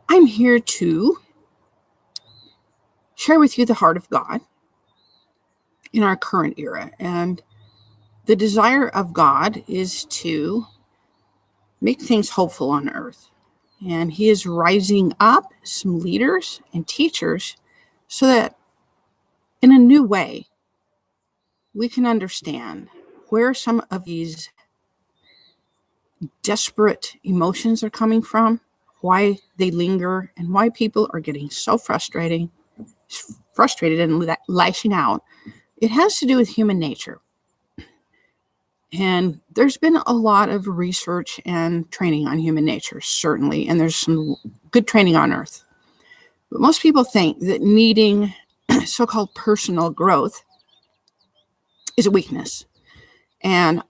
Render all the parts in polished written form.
I'm here to share with you the heart of God in our current era. And the desire of God is to make things hopeful on earth. And He is rising up some leaders and teachers so that in a new way, we can understand where some of these desperate emotions are coming from, why they linger, and why people are getting so frustrated and lashing out. It has to do with human nature. And there's been a lot of research and training on human nature, certainly, and there's some good training on earth. But most people think that needing so-called personal growth is a weakness. And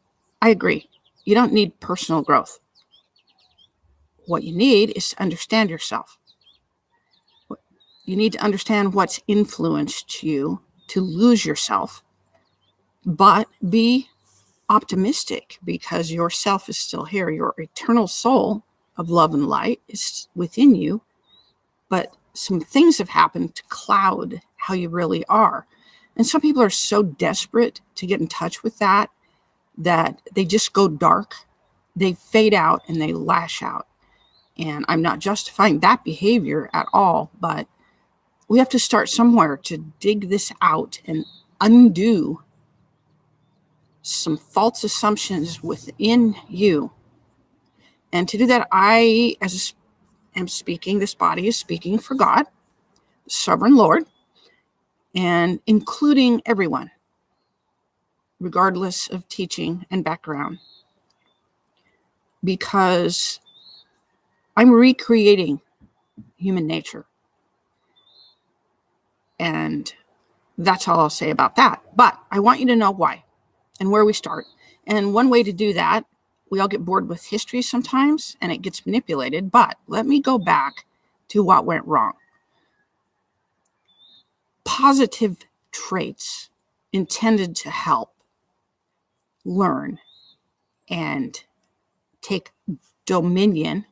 I agree. You don't need personal growth. What you need is to understand yourself. You need to understand what's influenced you to lose yourself, but be optimistic because your self is still here. Your eternal soul of love and light is within you, but some things have happened to cloud how you really are. And some people are so desperate to get in touch with that they just go dark, they fade out, and they lash out. And I'm not justifying that behavior at all, but we have to start somewhere to dig this out and undo some false assumptions within you. And to do that, I, am speaking, this body is speaking for God, the sovereign Lord, and including everyone, regardless of teaching and background, because I'm recreating human nature. And that's all I'll say about that. But I want you to know why and where we start. And one way to do that, we all get bored with history sometimes and it gets manipulated. But let me go back to what went wrong. Positive traits intended to help learn and take dominion,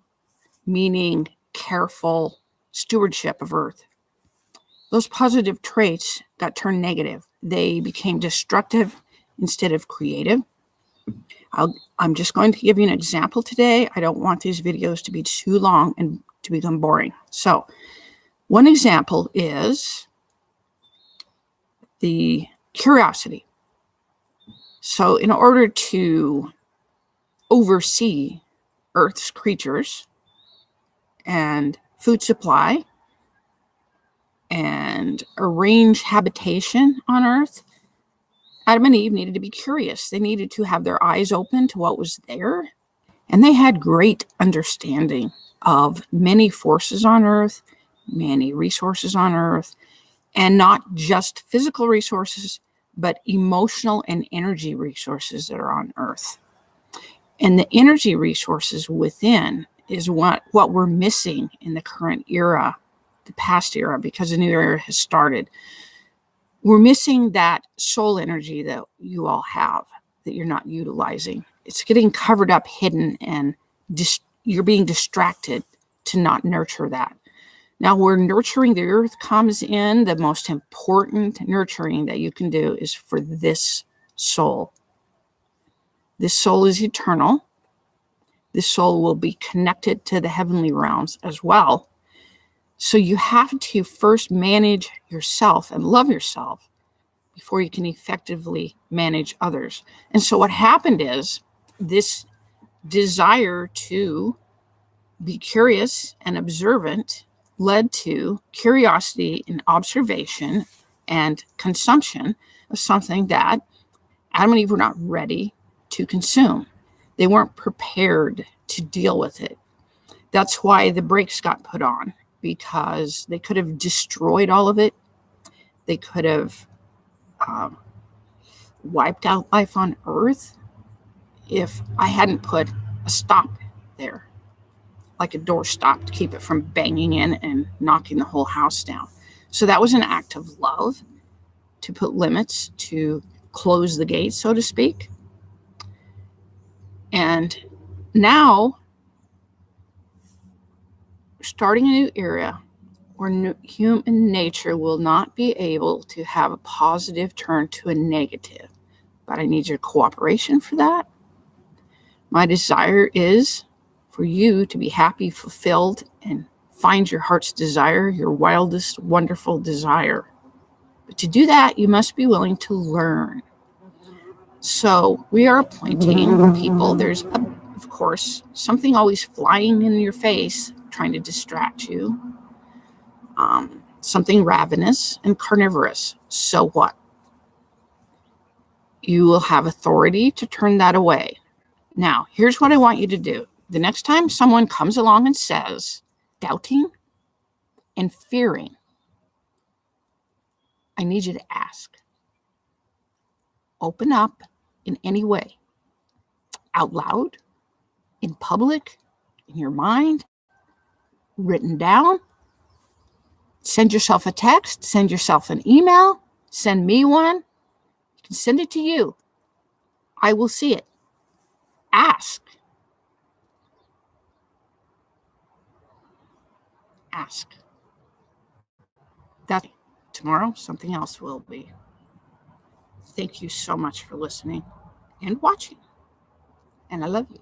meaning careful stewardship of earth. Those positive traits got turned negative. They became destructive instead of creative. I'm just going to give you an example today. I don't want these videos to be too long and to become boring. So one example is the curiosity. So in order to oversee Earth's creatures and food supply and arrange habitation on Earth, Adam and Eve needed to be curious. They needed to have their eyes open to what was there. And they had great understanding of many forces on Earth, many resources on Earth, and not just physical resources, but emotional and energy resources that are on Earth. And the energy resources within is what we're missing in the current era, the past era, because a new era has started. We're missing that soul energy that you all have that you're not utilizing. It's getting covered up, hidden, and you're being distracted to not nurture that. Now, where nurturing the earth comes in, the most important nurturing that you can do is for this soul. This soul is eternal. This soul will be connected to the heavenly realms as well. So you have to first manage yourself and love yourself before you can effectively manage others. And so what happened is this desire to be curious and observant led to curiosity and observation and consumption of something that Adam and Eve were not ready to consume. They weren't prepared to deal with it. That's why the brakes got put on, because they could have destroyed all of it. They could have wiped out life on Earth if I hadn't put a stop there, like a door stop to keep it from banging in and knocking the whole house down. So that was an act of love, to put limits, to close the gate, so to speak. And now starting a new era where human nature will not be able to have a positive turn to a negative. But I need your cooperation for that. My desire is for you to be happy, fulfilled, and find your heart's desire, your wildest, wonderful desire. But to do that, you must be willing to learn. So we are appointing people. There's, of course, something always flying in your face, trying to distract you. Something ravenous and carnivorous. So what? You will have authority to turn that away. Now, here's what I want you to do. The next time someone comes along and says, doubting and fearing, I need you to ask. Open up in any way, out loud, in public, in your mind, written down. Send yourself a text, send yourself an email, send me one. You can send it to you. I will see it. Ask. Ask. That tomorrow, something else will be. Thank you so much for listening and watching. And I love you.